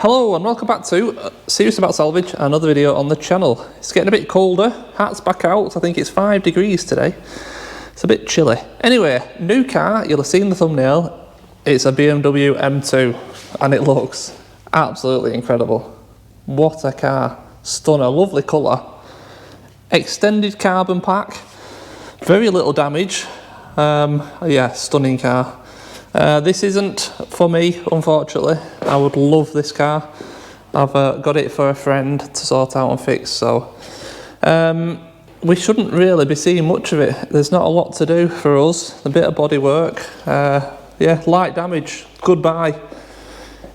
Hello and welcome back to Serious About Salvage, another video on the channel. It's getting a bit colder, hat's back out, I think it's 5 degrees today. It's a bit chilly. Anyway, new car, you'll have seen the thumbnail. It's a BMW M2 and it looks absolutely incredible. What a car, stunner, lovely colour. Extended carbon pack, very little damage. Yeah, stunning car. This isn't for me, unfortunately. I would love this car. I've got it for a friend to sort out and fix, so we shouldn't really be seeing much of it. There's not a lot to do for us. A bit of body work, yeah, light damage, goodbye.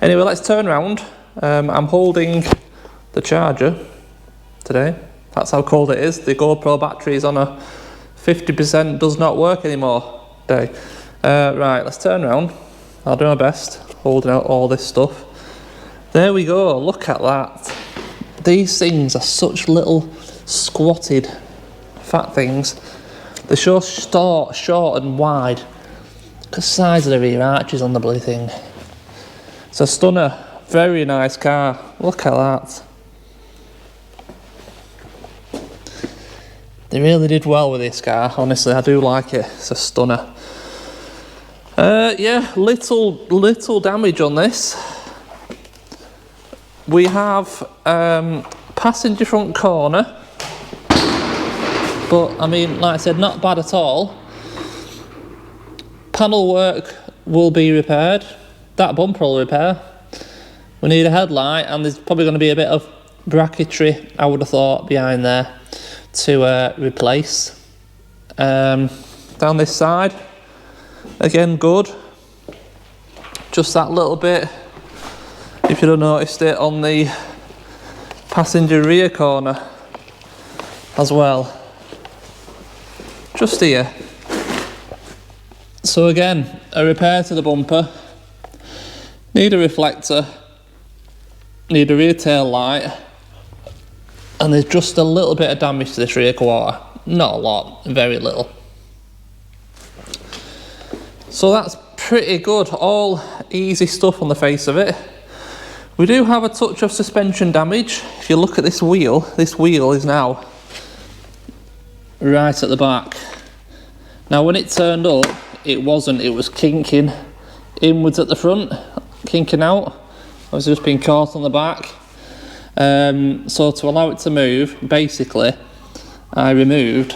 Anyway, let's turn around. I'm holding the charger today. That's how cold it is. The GoPro battery is on a 50%, does not work anymore day. Right, let's turn around. I'll do my best holding out all this stuff. There we go, look at that. These things are such little squatted fat things. They're so short and wide. Look at the size of the rear arches on the bloody thing. It's a stunner, very nice car. Look at that. They really did well with this car, honestly, I do like it. It's a stunner. Yeah, little damage on this. We have passenger front corner, but I mean, like I said, not bad at all. Panel work will be repaired. That bumper will repair. We need a headlight, and there's probably going to be a bit of bracketry, I would have thought, behind there to replace. Down this side. Again, good. Just that little bit, if you'd have noticed it, on the passenger rear corner as well. Just here. So again, a repair to the bumper. Need a reflector. Need a rear tail light. And there's just a little bit of damage to this rear quarter. Not a lot, very little. So that's pretty good, all easy stuff on the face of it. We do have a touch of suspension damage. If you look at this wheel is now right at the back. Now when it turned up, it wasn't, it was kinking inwards at the front, kinking out. I was just being caught on the back. So to allow it to move, basically, I removed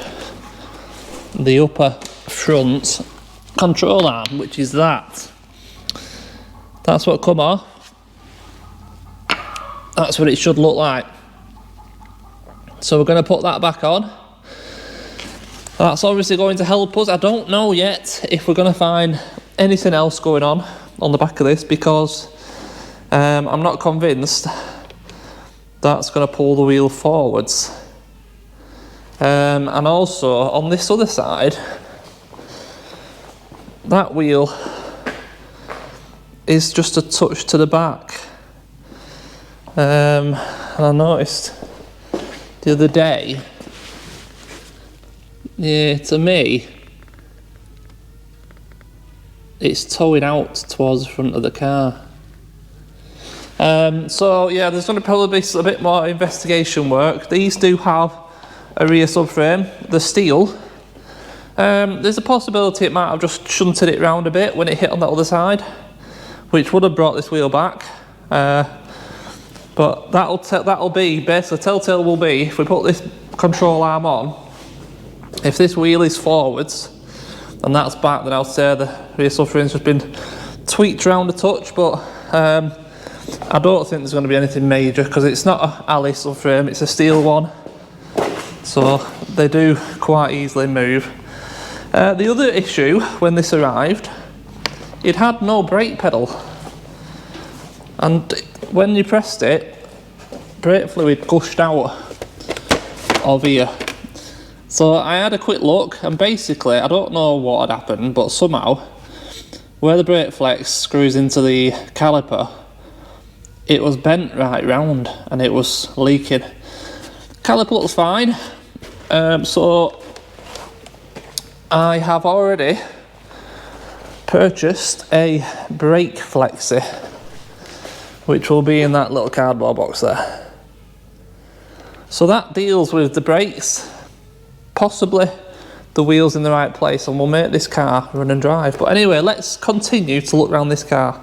the upper front control arm, which is that. That's what come off. That's what it should look like. So we're going to put that back on. That's obviously going to help us. I don't know yet if we're going to find anything else going on the back of this, because I'm not convinced that's going to pull the wheel forwards. And also on this other side, that wheel is just a touch to the back. And I noticed the other day, yeah, to me, it's towing out towards the front of the car. So yeah, there's going to probably be a bit more investigation work. These do have a rear subframe, the steel. There's a possibility it might have just shunted it round a bit when it hit on that other side, which would have brought this wheel back. But that'll be basically, telltale will be, if we put this control arm on, if this wheel is forwards and that's back, then I'll say the rear subframe's just been tweaked round a touch. But I don't think there's going to be anything major, because it's not an alley subframe, it's a steel one, so they do quite easily move. The other issue when this arrived, it had no brake pedal, and when you pressed it, brake fluid gushed out of here. So I had a quick look, and basically I don't know what had happened, but somehow where the brake flex screws into the caliper, it was bent right round and it was leaking. Caliper looks fine, so I have already purchased a brake flexi, which will be in that little cardboard box there. So that deals with the brakes, possibly the wheels in the right place, and we'll make this car run and drive. But anyway, let's continue to look around this car.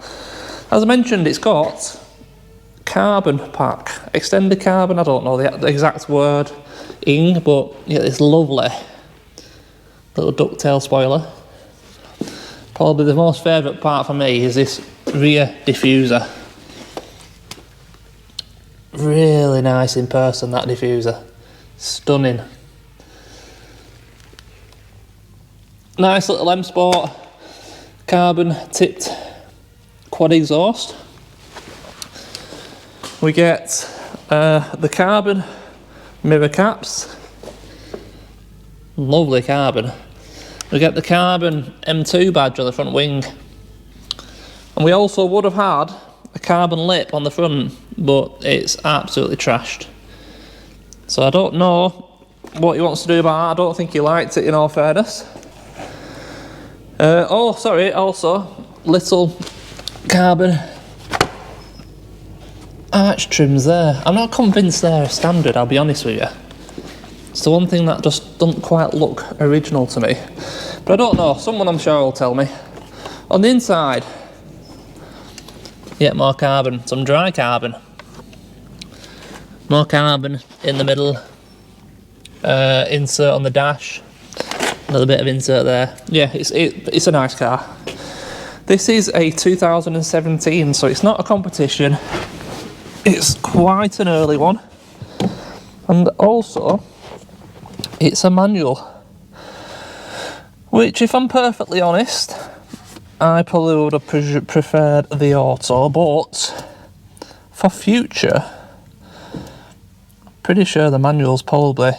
As I mentioned, it's got carbon pack, extended carbon, I don't know the exact word, but yeah, this lovely little ducktail spoiler. Probably the most favourite part for me is this rear diffuser. Really nice in person, that diffuser. Stunning. Nice little M Sport carbon tipped quad exhaust. We get the carbon mirror caps. Lovely carbon. We get the carbon M2 badge on the front wing. And we also would have had a carbon lip on the front, but it's absolutely trashed. So I don't know what he wants to do about it. I don't think he liked it, in all fairness. Also little carbon arch trims there. I'm not convinced they're a standard, I'll be honest with you. It's the one thing that just doesn't quite look original to me. But I don't know, someone I'm sure will tell me. On the inside, yeah, more carbon, some dry carbon. More carbon in the middle. Insert on the dash. Another bit of insert there. Yeah, it's a nice car. This is a 2017, so it's not a competition. It's quite an early one. And also, it's a manual. Which, if I'm perfectly honest, I probably would have preferred the auto, but for future, pretty sure the manuals probably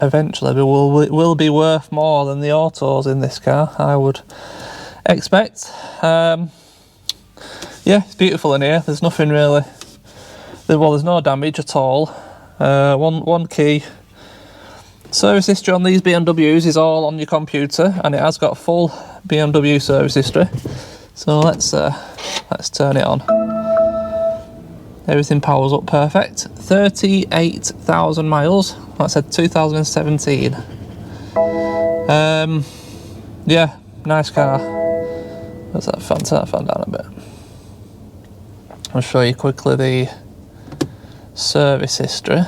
eventually will be worth more than the autos in this car, I would expect. Yeah, it's beautiful in here. There's nothing really. Well, there's no damage at all. One key. Service history on these BMWs is all on your computer, and it has got full BMW service history. So let's turn it on. Everything powers up perfect. 38,000 miles. Like I said, 2017. Yeah, nice car. Let's turn that fan down a bit. I'll show you quickly the service history.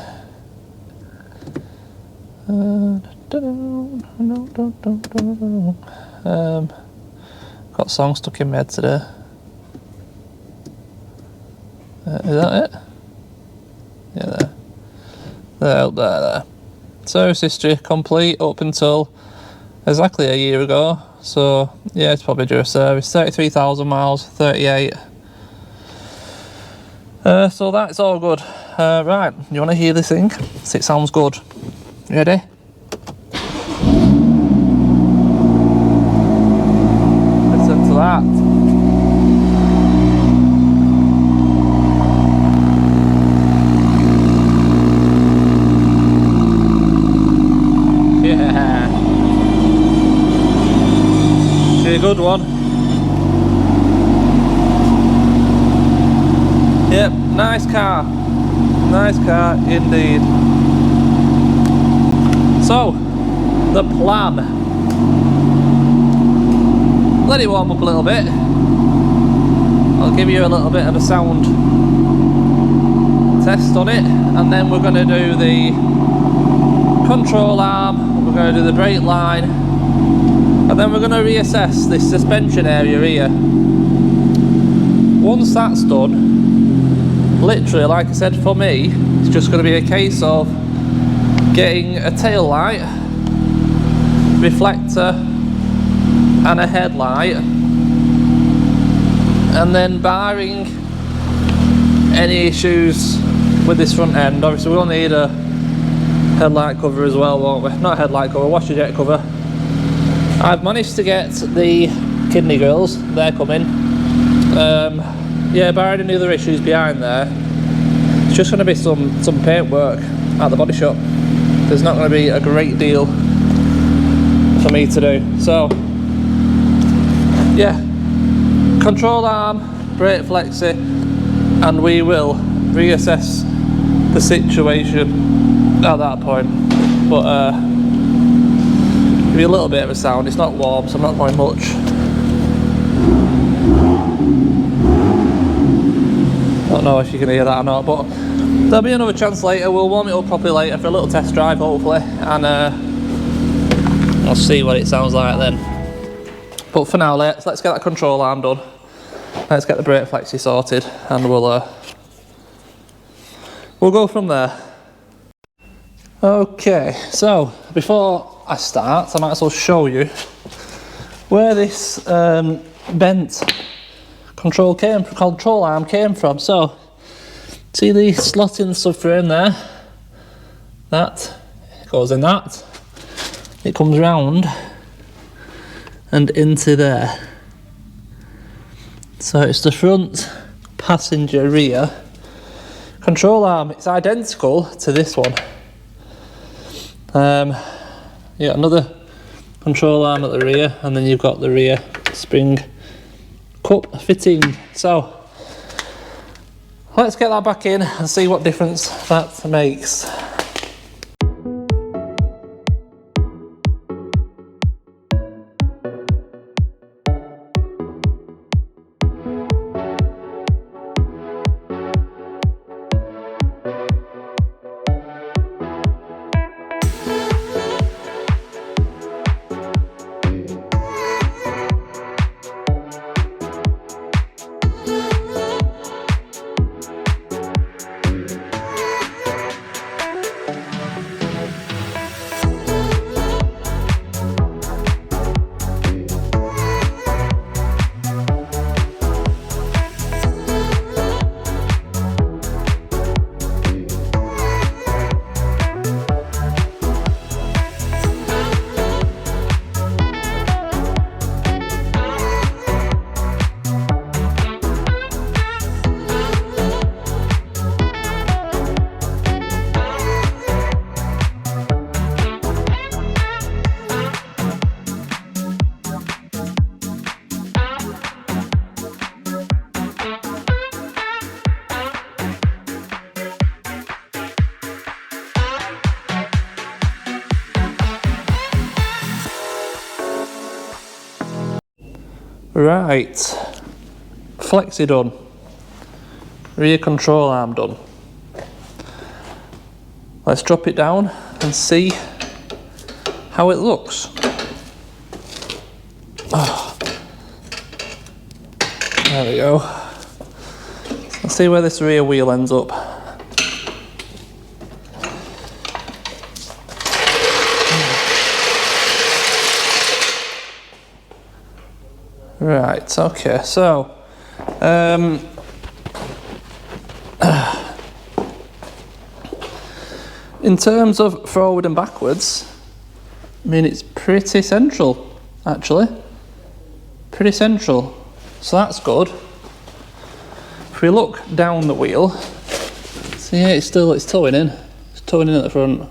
Got songs stuck in my head today. Is that it? Yeah, there. Service history complete up until exactly a year ago. So yeah, it's probably due a service. 33,000 miles, 38. So that's all good. Right, you want to hear this thing? So it sounds good. You ready? Listen to that. Yeah. It's a good one. Yep, nice car. Nice car indeed. So, the plan. Let it warm up a little bit. I'll give you a little bit of a sound test on it, and then we're going to do the control arm, we're going to do the brake line, and then we're going to reassess this suspension area here. Once that's done, literally, like I said, for me, it's just going to be a case of getting a tail light, reflector and a headlight, and then barring any issues with this front end, obviously we'll need a headlight cover as well, won't we? Not a headlight cover, washer jet cover. I've managed to get the kidney grills, they're coming. Yeah, barring any other issues behind there, it's just going to be some paint work at the body shop. There's not going to be a great deal for me to do. So, yeah, control arm, brake flexi, and we will reassess the situation at that point. But give you a little bit of a sound. It's not warm, so I'm not going much. I don't know if you can hear that or not, but there'll be another chance later. We'll warm it up properly later for a little test drive, hopefully, and I'll see what it sounds like then. But for now, let's get that control arm done. Let's get the brake flexi sorted, and we'll go from there. Okay, so before I start, I might as well show you where this bent control arm came from. So, see the slot in the subframe there? That goes in that. It comes round and into there. So it's the front passenger rear control arm. It's identical to this one. Yeah, another control arm at the rear, and then you've got the rear spring cup fitting. So let's get that back in and see what difference that makes. Right, flexi done, rear control arm done. Let's drop it down and see how it looks. Oh. There we go. Let's see where this rear wheel ends up. Right, okay, so in terms of forward and backwards, I mean, it's pretty central, actually. Pretty central, so that's good. If we look down the wheel, see, it's towing in. It's towing in at the front.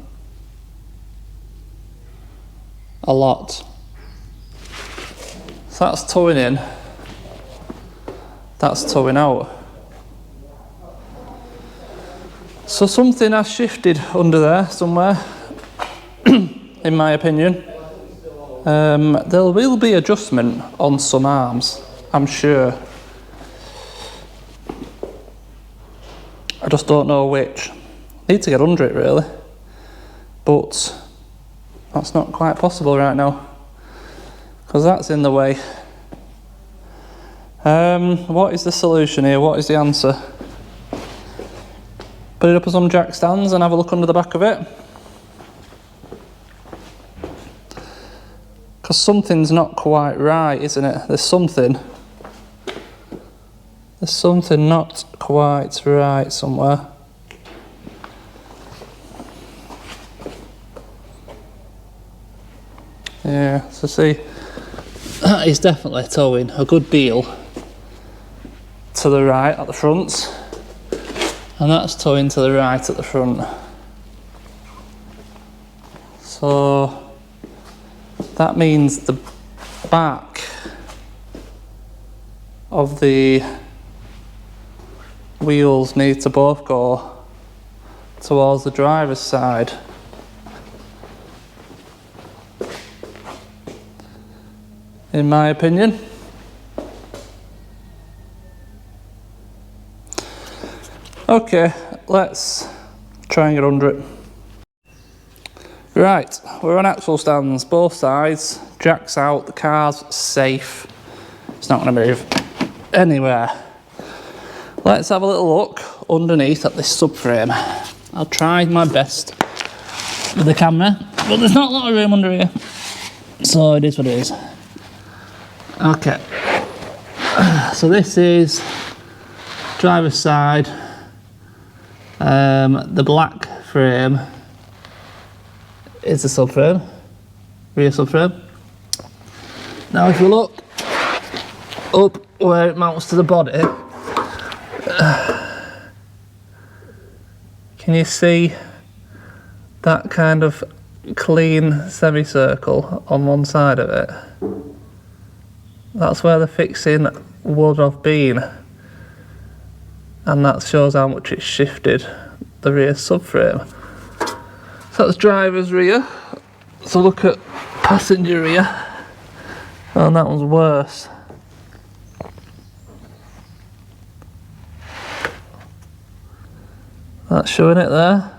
A lot. So that's towing in, that's towing out. So something has shifted under there somewhere, in my opinion. There will be adjustment on some arms, I'm sure. I just don't know which. Need to get under it really, but that's not quite possible right now, because that's in the way. What is the solution here? What is the answer? Put it up on some jack stands and have a look under the back of it. Because something's not quite right, isn't it? There's something not quite right somewhere. Yeah, so see, that is definitely towing a good deal to the right at the front, and that's towing to the right at the front. So that means the back of the wheels need to both go towards the driver's side. In my opinion. Okay, let's try and get under it. Right, we're on axle stands, both sides, jack's out, the car's safe. It's not going to move anywhere. Let's have a little look underneath at this subframe. I'll try my best with the camera, but there's not a lot of room under here, so it is what it is. Okay, so this is driver's side. The black frame is the subframe, rear subframe. Now if you look up where it mounts to the body, can you see that kind of clean semicircle on one side of it? That's where the fixing would have been, and that shows how much it's shifted the rear subframe. So that's driver's rear. So look at passenger rear, and that one's worse. That's showing it there.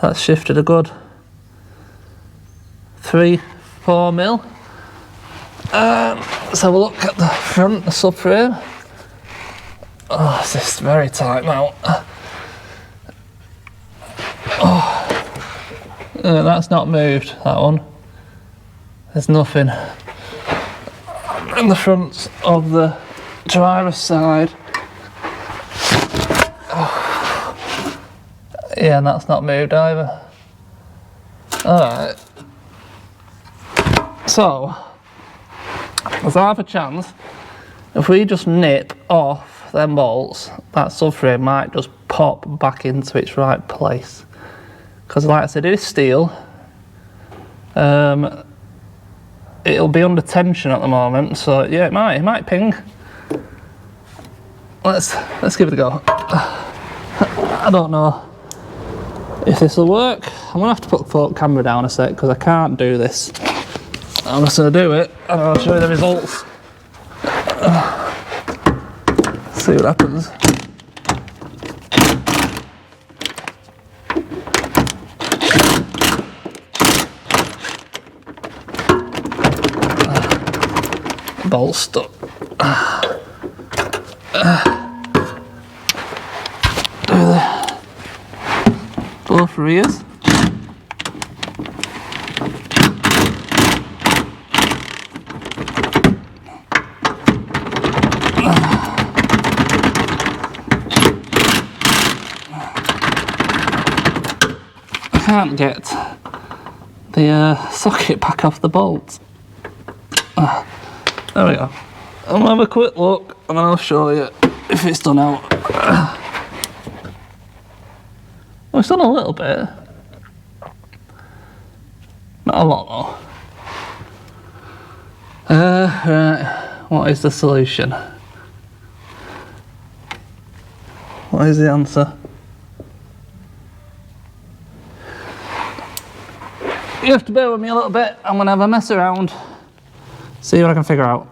That's shifted a good 3-4 mil. Let's have a look at the front, the subframe. Oh, this is very tight mount. Oh, that's not moved, that one. There's nothing. And the front of the driver's side. Oh. Yeah, and that's not moved either. Alright. So, there's half a chance if we just nip off them bolts, that subframe might just pop back into its right place. Because like I said, it is steel. It'll be under tension at the moment, so yeah, it might ping. Let's give it a go. I don't know if this will work. I'm gonna have to put the camera down a sec because I can't do this. I'm just gonna do it and I'll show you the results. See what happens. Bolt stuck. Do the both rears. I can't get the socket back off the bolt. There we go. I'll have a quick look and then I'll show you if it's done out. Well, it's done a little bit. Not a lot though. Right, what is the solution? What is the answer? You have to bear with me a little bit. I'm gonna have a mess around. See what I can figure out.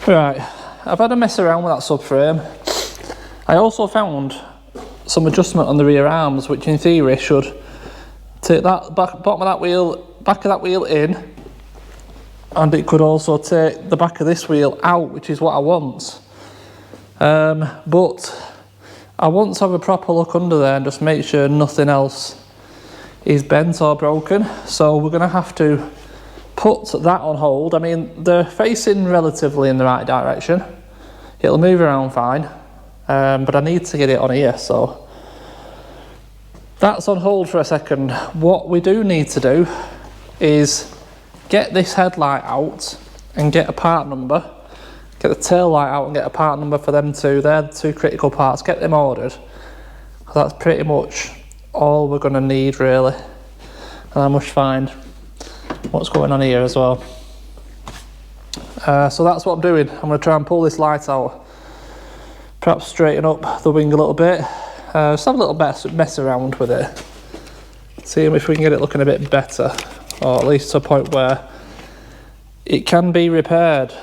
Right, I've had a mess around with that subframe. I also found some adjustment on the rear arms, which in theory should take that bottom of that wheel, back of that wheel in, and it could also take the back of this wheel out, which is what I want. But I want to have a proper look under there and just make sure nothing else is bent or broken. So we're going to have to put that on hold. I mean, they're facing relatively in the right direction. It'll move around fine, but I need to get it on here, so that's on hold for a second. What we do need to do is get this headlight out and get a part number, get the tail light out and get a part number for them two. They're the two critical parts. Get them ordered. That's pretty much all we're going to need, really. And I must find what's going on here as well. So that's what I'm doing. I'm going to try and pull this light out, perhaps straighten up the wing a little bit. Just have a little mess around with it. See if we can get it looking a bit better, or at least to a point where it can be repaired.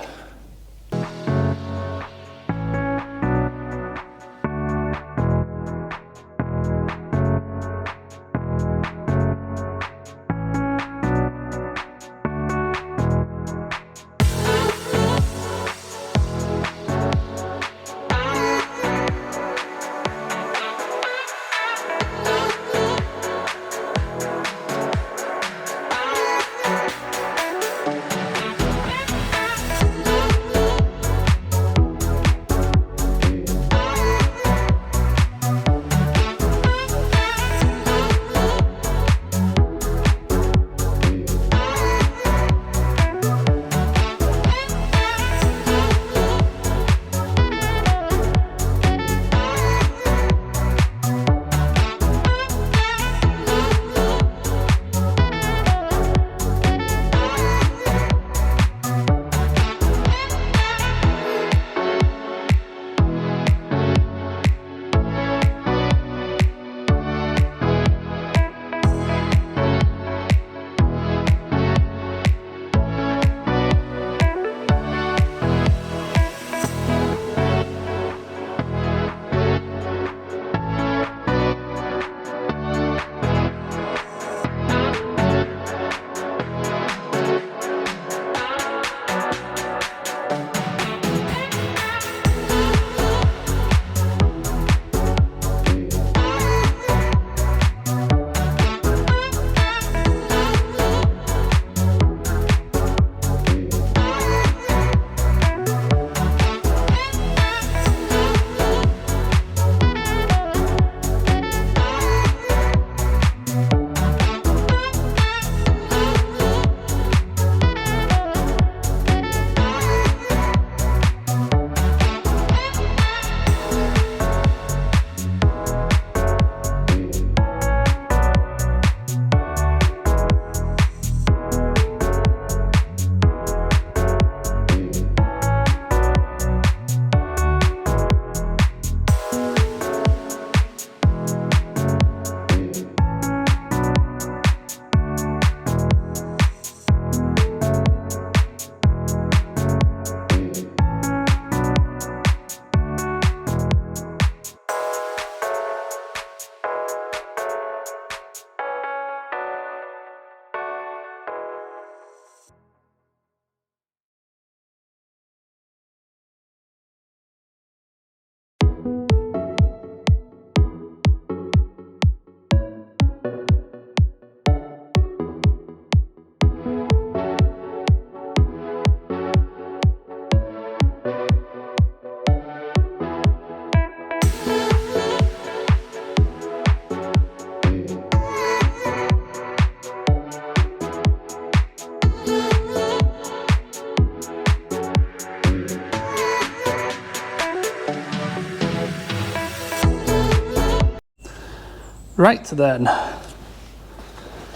Right then,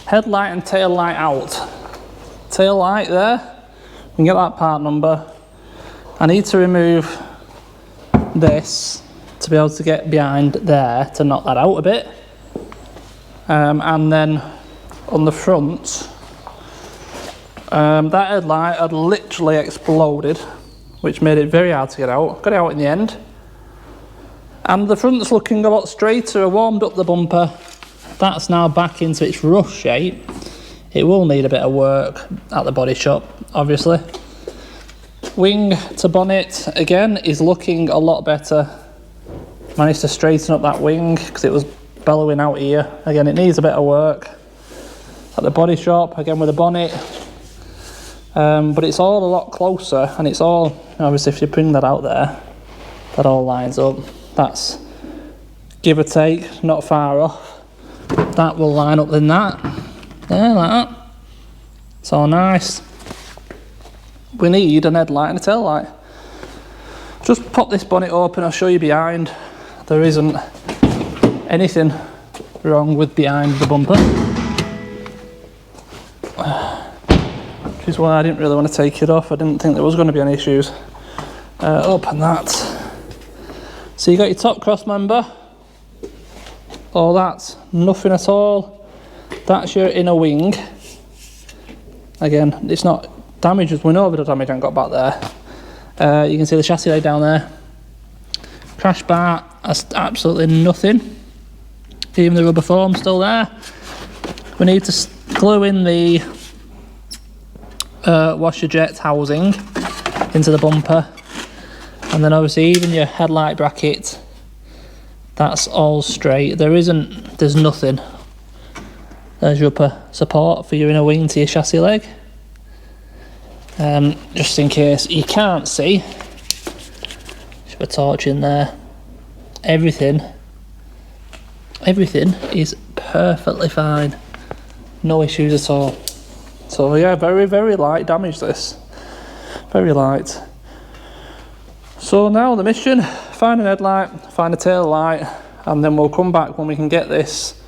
headlight and tail light out. Tail light there, we can get that part number. I need to remove this to be able to get behind there to knock that out a bit. And then on the front, that headlight had literally exploded, which made it very hard to get out. Got it out in the end. And the front's looking a lot straighter. I warmed up the bumper. That's now back into its rough shape. It will need a bit of work at the body shop, obviously. Wing to bonnet, again, is looking a lot better. Managed to straighten up that wing because it was bellowing out here. Again, it needs a bit of work at the body shop, again with the bonnet. But it's all a lot closer, and it's all, obviously if you bring that out there, that all lines up. That's give or take, not far off. That will line up in that. There, like that. It's all nice. We need an headlight and a tail light. Just pop this bonnet open, I'll show you behind. There isn't anything wrong with behind the bumper. Which is why I didn't really want to take it off. I didn't think there was going to be any issues. Open that. So you got your top cross member. Oh, that's nothing at all. That's your inner wing. Again, it's not damaged. We know a bit of damage I got back there. You can see the chassis lay down there. Crash bar, that's absolutely nothing. Even the rubber foam still there. We need to glue in the washer jet housing into the bumper, and then obviously even your headlight bracket, that's all straight. There's nothing. There's your upper support for your inner wing to your chassis leg. Just in case you can't see, shove a torch in there. Everything is perfectly fine. No issues at all. So yeah, very, very light damage this. Very light. So now the mission, find an headlight, find a tail light, and then we'll come back when we can get this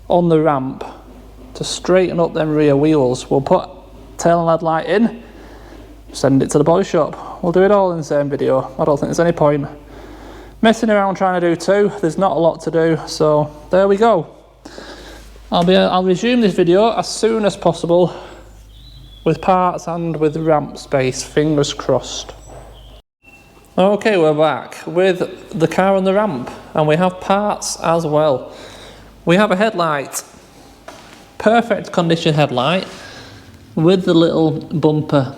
on the ramp to straighten up them rear wheels. We'll put tail and headlight in, send it to the body shop. We'll do it all in the same video. I don't think there's any point messing around trying to do two. There's not a lot to do, so there we go. I'll resume this video as soon as possible with parts and with ramp space, fingers crossed. Okay, we're back with the car on the ramp, and we have parts as well. We have a headlight, perfect condition headlight with the little bumper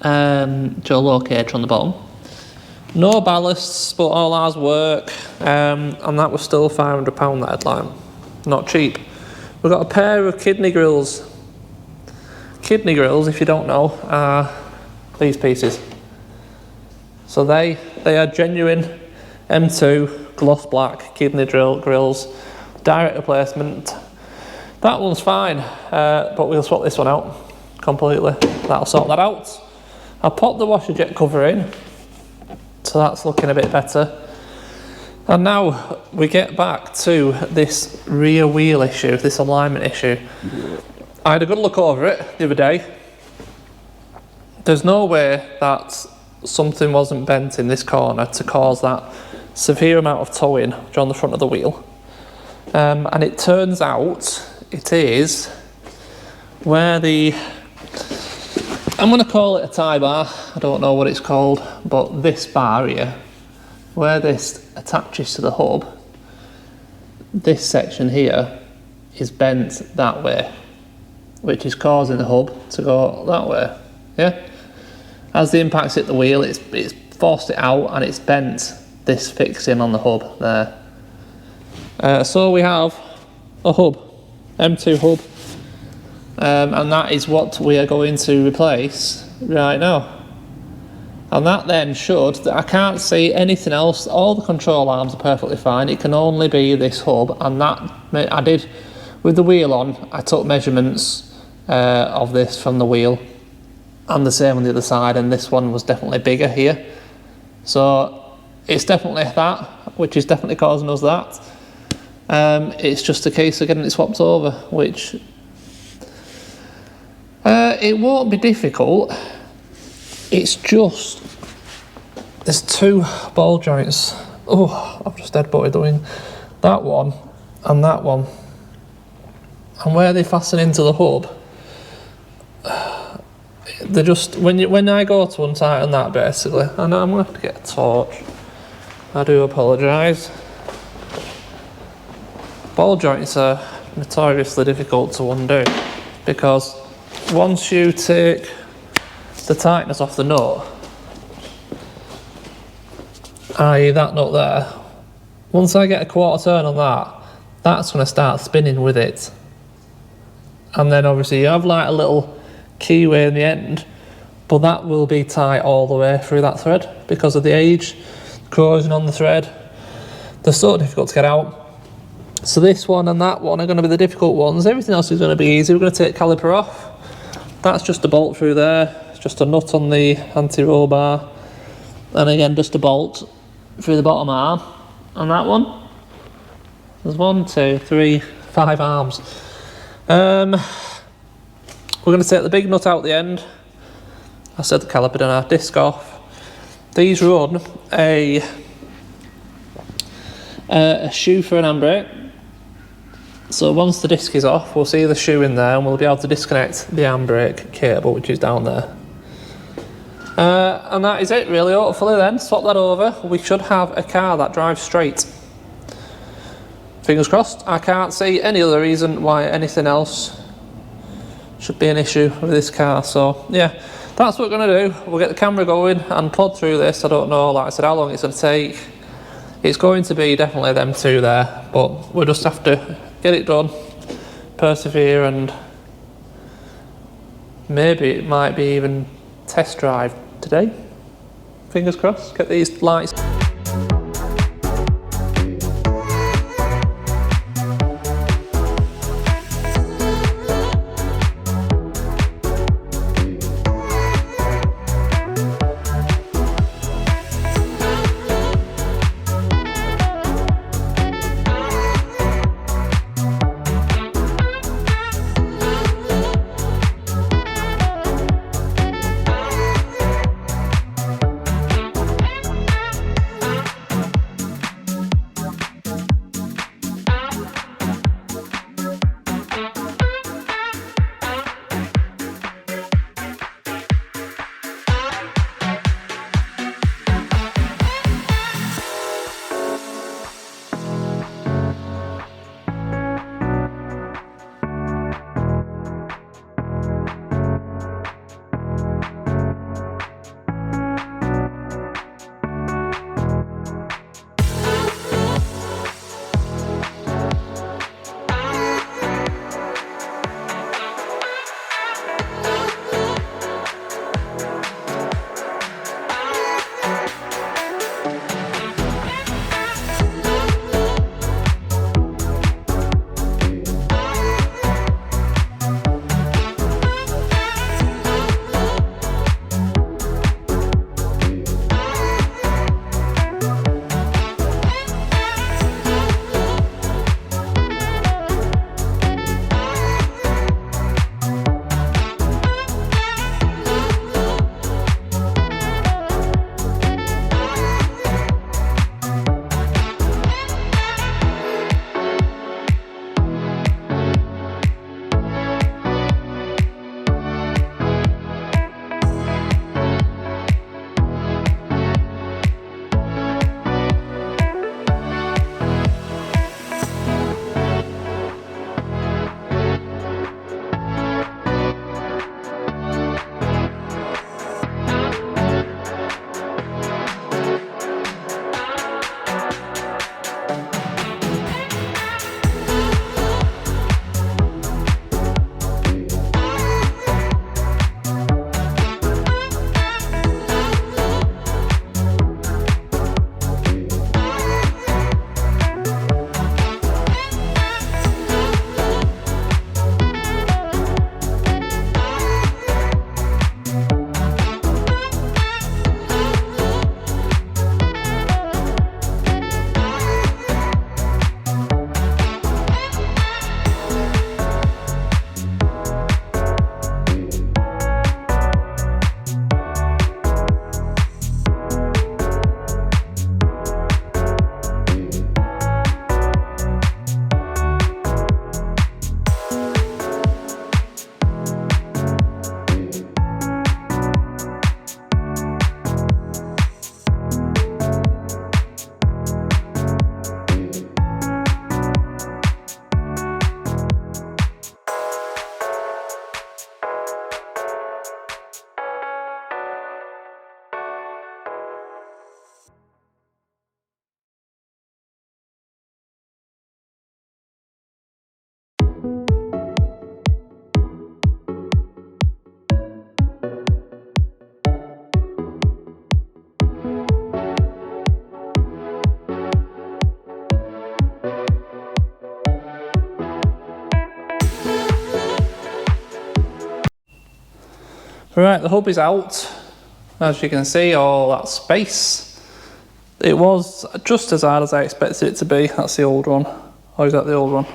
locator on the bottom. No ballasts, but all ours work, and that was still £500 that headlight. Not cheap. We've got a pair of kidney grills. Kidney grills, if you don't know, are these pieces. So they are genuine M2 gloss black kidney grills, direct replacement. That one's fine, but we'll swap this one out completely. That'll sort that out. I'll pop the washer jet cover in, so that's looking a bit better. And now we get back to this rear wheel issue, this alignment issue. I had a good look over it the other day. There's no way that something wasn't bent in this corner to cause that severe amount of towing on the front of the wheel. And it turns out it is where I'm going to call it a tie bar, I don't know what it's called, but this bar here, where this attaches to the hub, this section here is bent that way, which is causing the hub to go that way. Yeah, as the impact's hit the wheel, it's forced it out and it's bent this fixing on the hub there. So we have a hub, M2 hub, and that is what we are going to replace right now. And that then should, I can't see anything else, all the control arms are perfectly fine, it can only be this hub, and that I did, with the wheel on, I took measurements of this from the wheel, and the same on the other side, and this one was definitely bigger here. So it's definitely that, which is definitely causing us that. It's just a case of getting it swapped over, which it won't be difficult. It's just, there's two ball joints. Oh, I've just dead-butted the wing. That one and that one. And where they fasten into the hub, they're just, when I go to untighten that basically, and I'm going to have to get a torch. I do apologise. Ball joints are notoriously difficult to undo, because once you take the tightness off the nut, i.e. that nut there, once I get a quarter turn on that, that's going to start spinning with it. And then obviously you have like a little keyway in the end, but that will be tight all the way through that thread because of the age, corrosion on the thread. They're so difficult to get out. So this one and that one are going to be the difficult ones. Everything else is going to be easy. We're going to take caliper off. That's just a bolt through there. It's just a nut on the anti-roll bar. And again, just a bolt through the bottom arm. And that one, there's 1, 2, 3, 5 arms. We're going to take the big nut out the end. I said the caliper, didn't I? Disc off. These run a a shoe for an handbrake. So once the disc is off, we'll see the shoe in there and we'll be able to disconnect the handbrake cable, which is down there. And that is it really. Hopefully then, swap that over, we should have a car that drives straight. Fingers crossed. I can't see any other reason why anything else should be an issue with this car. So yeah, that's what we're going to do. We'll get the camera going and plod through this. I don't know, like I said, how long it's going to take. It's going to be definitely them two there, but we'll just have to get it done, persevere, and maybe it might be even test drive today. Fingers crossed, get these lights. Right, the hub is out. As you can see, all that space. It was just as hard as I expected it to be. That's the old one. Or is that the old one?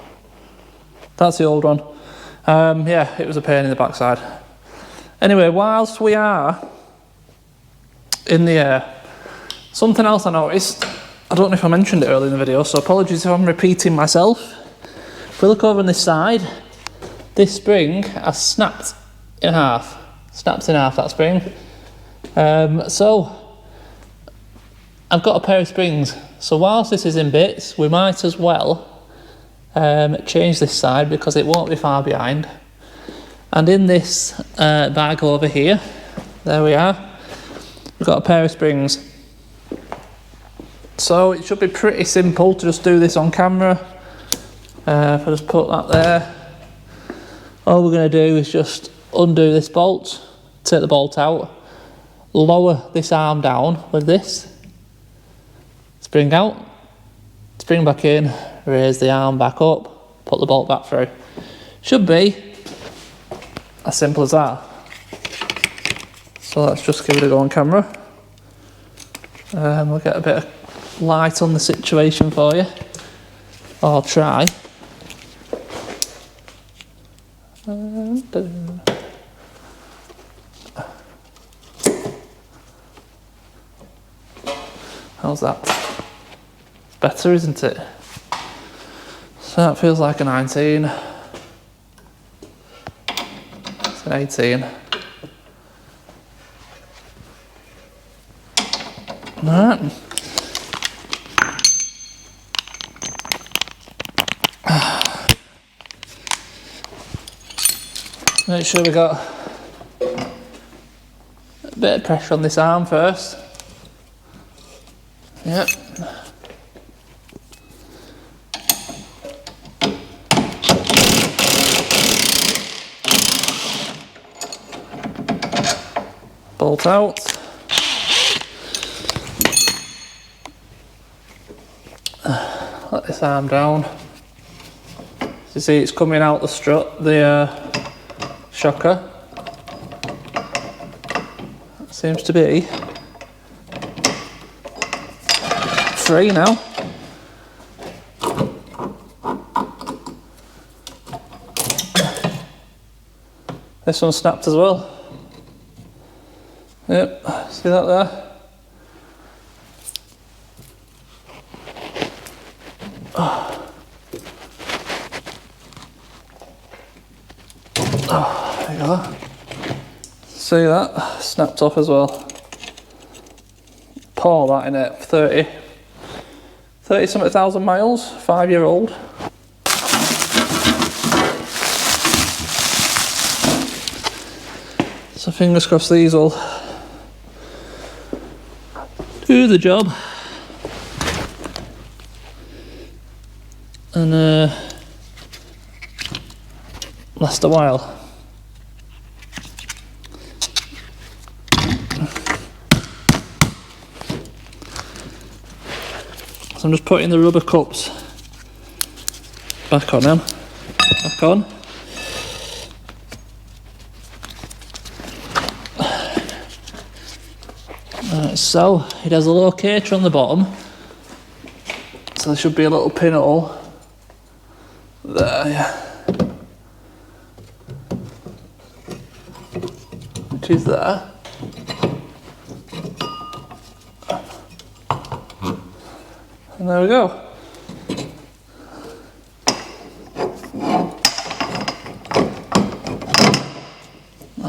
That's the old one. Yeah, it was a pain in the backside. Anyway, whilst we are in the air, something else I noticed I don't know if I mentioned it earlier in the video, so apologies if I'm repeating myself. If we look over on this side, this spring has snapped in half. Snapped in half, that spring. So I've got a pair of springs. So whilst this is in bits, we might as well change this side because it won't be far behind. And in this bag over here, there we are, we've got a pair of springs. So it should be pretty simple to just do this on camera. If I just put that there, all we're going to do is just undo this bolt, take the bolt out, lower this arm down with this, spring out, spring back in, raise the arm back up, put the bolt back through. Should be as simple as that. So let's just give it a go on camera. We'll get a bit of light on the situation for you. Or try. How's that? It's better, isn't it? So that feels like a 19. It's an 18. Alright. Make sure we got a bit of pressure on this arm first. Yep. Bolt out. Let this arm down. So you see it's coming out the strut, the shocker. That seems to be free now. This one snapped as well. Yep, see that there? Oh, there you go. See that? Snapped off as well. Pour that in at 30 something thousand miles, 5-year-old. So fingers crossed these will do the job. And last a while. So I'm just putting the rubber cups back on them. Back on. So it has a locator on the bottom. So there should be a little pinhole there, yeah. Which is there. And there we go.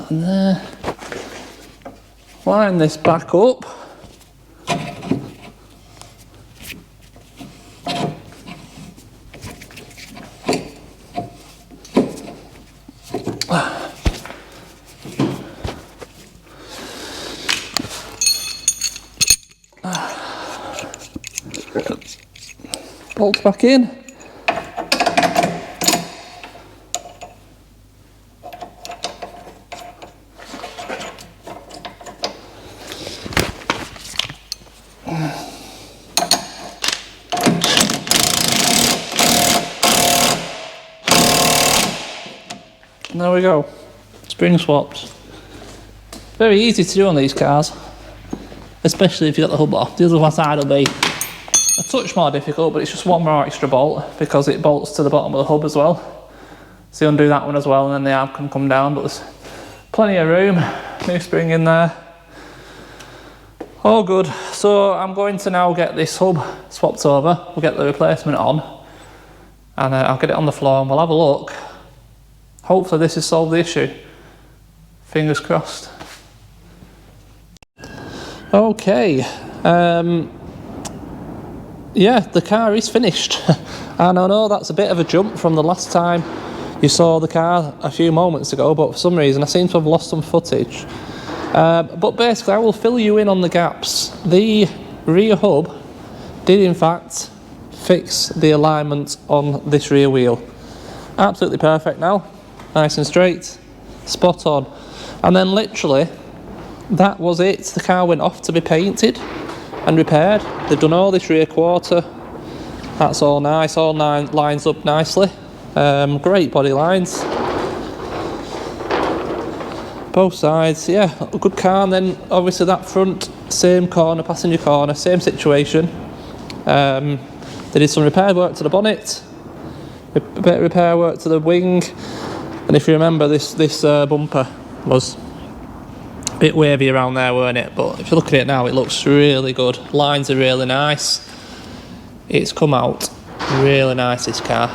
And there. Line this back up. Bolt back in. And there we go, spring swapped. Very easy to do on these cars, especially if you've got the hub off. The other one side will be a touch more difficult, but it's just one more extra bolt because it bolts to the bottom of the hub as well. So you undo that one as well and then the arm can come down, but there's plenty of room, new spring in there. All good. So I'm going to now get this hub swapped over. We'll get the replacement on, and I'll get it on the floor and we'll have a look. Hopefully this has solved the issue. Fingers crossed. Okay. Yeah, the car is finished. And I know that's a bit of a jump from the last time you saw the car a few moments ago, but for some reason I seem to have lost some footage. But basically I will fill you in on the gaps. The rear hub did in fact fix the alignment on this rear wheel. Absolutely perfect now, nice and straight, spot on. And then literally that was it. The car went off to be painted and repaired. They've done all this rear quarter, that's all nice, all lines up nicely. Great body lines, both sides, yeah, a good car. And then obviously that front, same corner, passenger corner, same situation. They did some repair work to the bonnet, a bit of repair work to the wing, and if you remember this bumper was a bit wavy around there, weren't it? But if you look at it now, it looks really good. Lines are really nice. It's come out really nice, this car.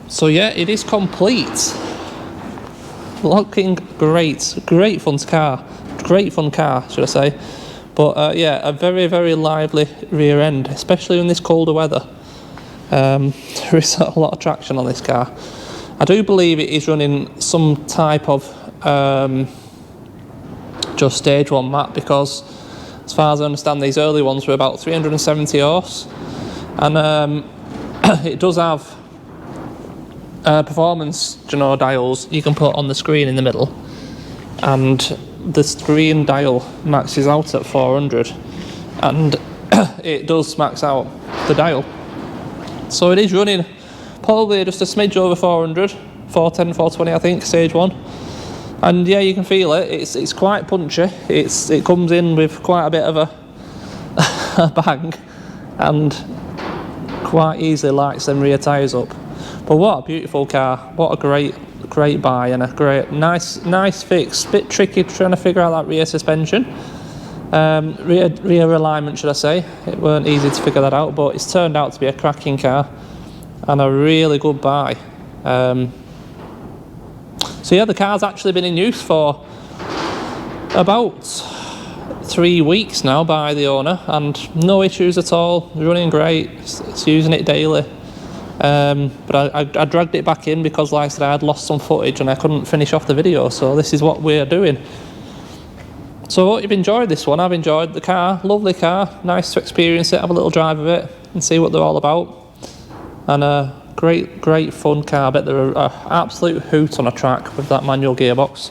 So yeah, it is complete. Looking great, great fun car, should I say. But yeah, a very, very lively rear end, especially in this colder weather. There is a lot of traction on this car. I do believe it is running some type of just stage 1 map, because as far as I understand, these early ones were about 370 horse, and it does have performance, dials you can put on the screen in the middle, and the screen dial maxes out at 400, and it does max out the dial, so it is running probably just a smidge over 400, 410, 420 I think, stage 1. And yeah, you can feel it, it's quite punchy, it comes in with quite a bit of a bang, and quite easily lights them rear tyres up. But what a beautiful car, what a great buy, and a great nice fix. Bit tricky trying to figure out that rear suspension, rear alignment should I say. It weren't easy to figure that out, but it's turned out to be a cracking car and a really good buy. So yeah, the car's actually been in use for about 3 weeks now by the owner, and no issues at all, running great, it's using it daily. But I dragged it back in because, like I said, I had lost some footage and I couldn't finish off the video, so this is what we're doing. So I hope you've enjoyed this one. I've enjoyed the car, lovely car, nice to experience it, have a little drive of it and see what they're all about. And a great fun car. I bet they're an absolute hoot on a track with that manual gearbox.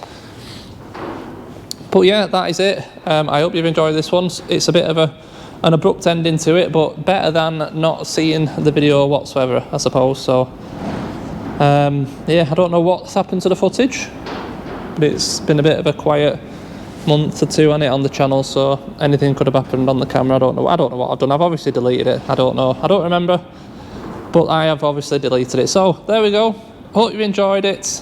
But yeah, that is it. I hope you've enjoyed this one. It's a bit of an abrupt ending to it, but better than not seeing the video whatsoever, I suppose. So yeah, I don't know what's happened to the footage, but it's been a bit of a quiet month or two on it on the channel, so anything could have happened on the camera. I don't know what I've done. I've obviously deleted it. I don't remember, but I have obviously deleted it. So there we go. Hope you enjoyed it.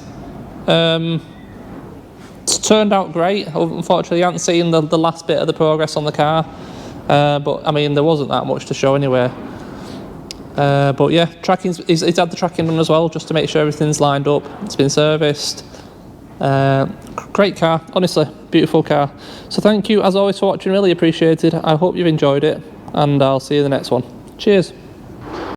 It's turned out great. Unfortunately, you haven't seen the last bit of the progress on the car. But I mean, there wasn't that much to show anyway. But yeah, he's had the tracking done as well, just to make sure everything's lined up. It's been serviced. Great car, honestly, beautiful car. So thank you as always for watching, really appreciated. I hope you've enjoyed it, and I'll see you in the next one. Cheers.